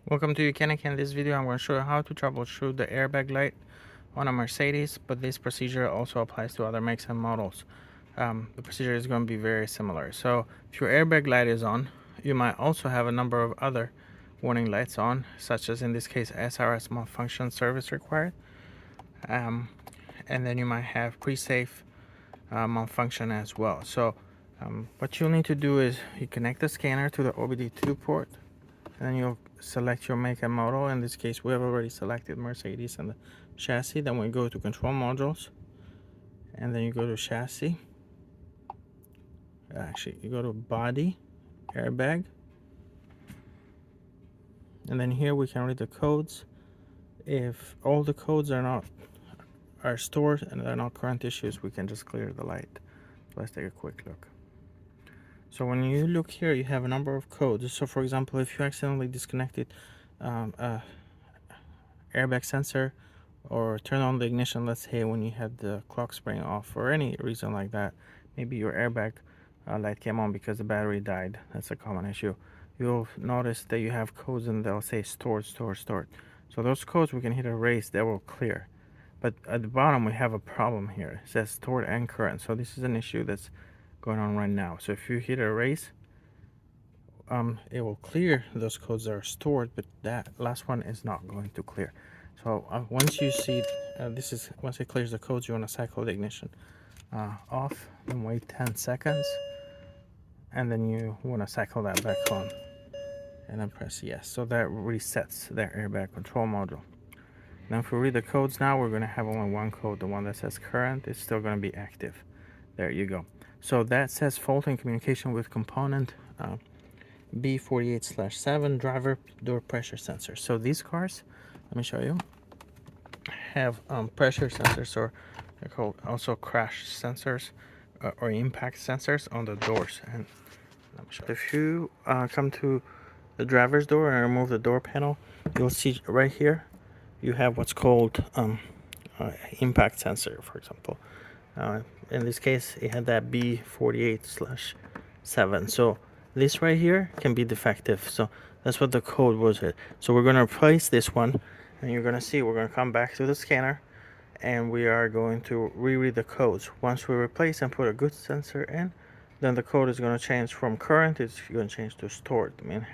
Welcome to YOUCANIC. In this video I'm going to show you how to troubleshoot the airbag light on a Mercedes, but this procedure also applies to other makes and models. The procedure is going to be very similar. So if your airbag light is on, you might also have a number of other warning lights on, such as in this case SRS malfunction service required, and then you might have pre-safe malfunction as well. So what you'll need to do is you connect the scanner to the OBD2 port, and then you'll select your make and model. In this case we have already selected Mercedes and the chassis. Then we go to control modules, and then you go to chassis, actually you go to body, airbag, and then here we can read the codes. If all the codes are stored and they're not current issues, we can just clear the light. Let's take a quick look. So when you look here, you have a number of codes. So for example, if you accidentally disconnected airbag sensor or turn on the ignition, let's say when you had the clock spring off for any reason like that, maybe your airbag light came on because the battery died. That's a common issue. You'll notice that you have codes and they'll say stored. So those codes we can hit erase, they will clear. But at the bottom we have a problem here. It says stored and current. So this is an issue that's going on right now. So if you hit erase, it will clear those codes that are stored, but that last one is not going to clear. So once you see once it clears the codes, you want to cycle the ignition off and wait 10 seconds, and then you want to cycle that back on and then press yes. So that resets that airbag control module. Now if we read the codes, now we're going to have only one code. The one that says current is still going to be active. There you go. So that says fault in communication with component B48/7 driver door pressure sensor. So these cars, let me show you, have pressure sensors, or they're called also crash sensors or impact sensors on the doors. And let me show you. If you come to the driver's door and remove the door panel, you'll see right here you have what's called impact sensor, for example. In this case it had that B48/7. So this right here can be defective. So that's what the code was. So we're going to replace this one, and you're going to see we're going to come back to the scanner and we are going to reread the codes. Once we replace and put a good sensor in, then the code is going to change from current, it's going to change to stored. I mean,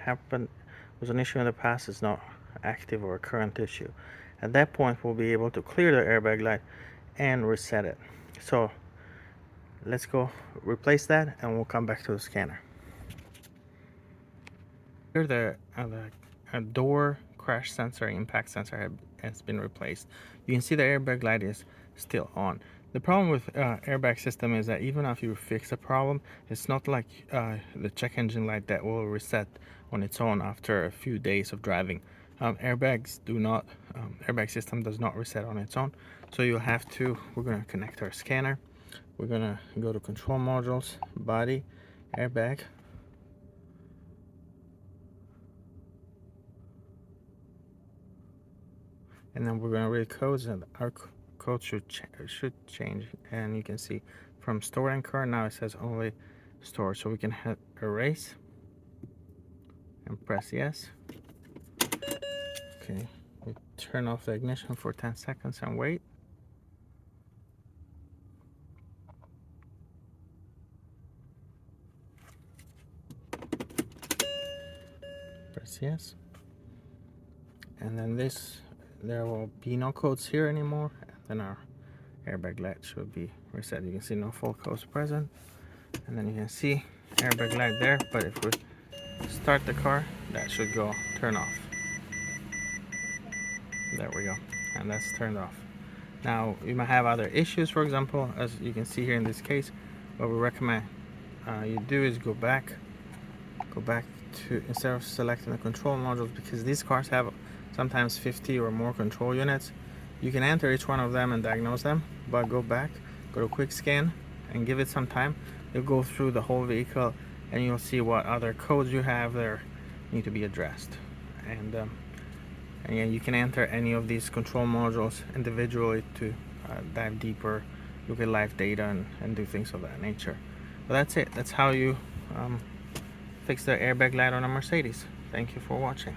was an issue in the past, it's not active or a current issue. At that point we'll be able to clear the airbag light and reset it. So let's go replace that and we'll come back to the scanner. Here the door crash sensor, impact sensor has been replaced. You can see the airbag light is still on. The problem with airbag system is that even if you fix a problem, it's not like the check engine light that will reset on its own after a few days of driving. Airbag system does not reset on its own. So you'll have to, we're going to connect our scanner. We're going to go to control modules, body, airbag. And then we're going to read codes, and our code should change. And you can see from stored and current, now it says only stored. So we can hit erase and press yes. Okay, we turn off the ignition for 10 seconds and wait. Press yes. And then there will be no codes here anymore, and then our airbag light should be reset. You can see no fault codes present, and then you can see airbag light there. But if we start the car, that should go turn off. There we go, and that's turned off. Now you might have other issues. For example, as you can see here in this case, what we recommend you do is go back to, instead of selecting the control modules, because these cars have sometimes 50 or more control units. You can enter each one of them and diagnose them, but go back, go to quick scan and give it some time. You'll go through the whole vehicle and you'll see what other codes you have there need to be addressed. And yeah, you can enter any of these control modules individually to dive deeper, look at live data and do things of that nature. But that's it. That's how you fix the airbag light on a Mercedes. Thank you for watching.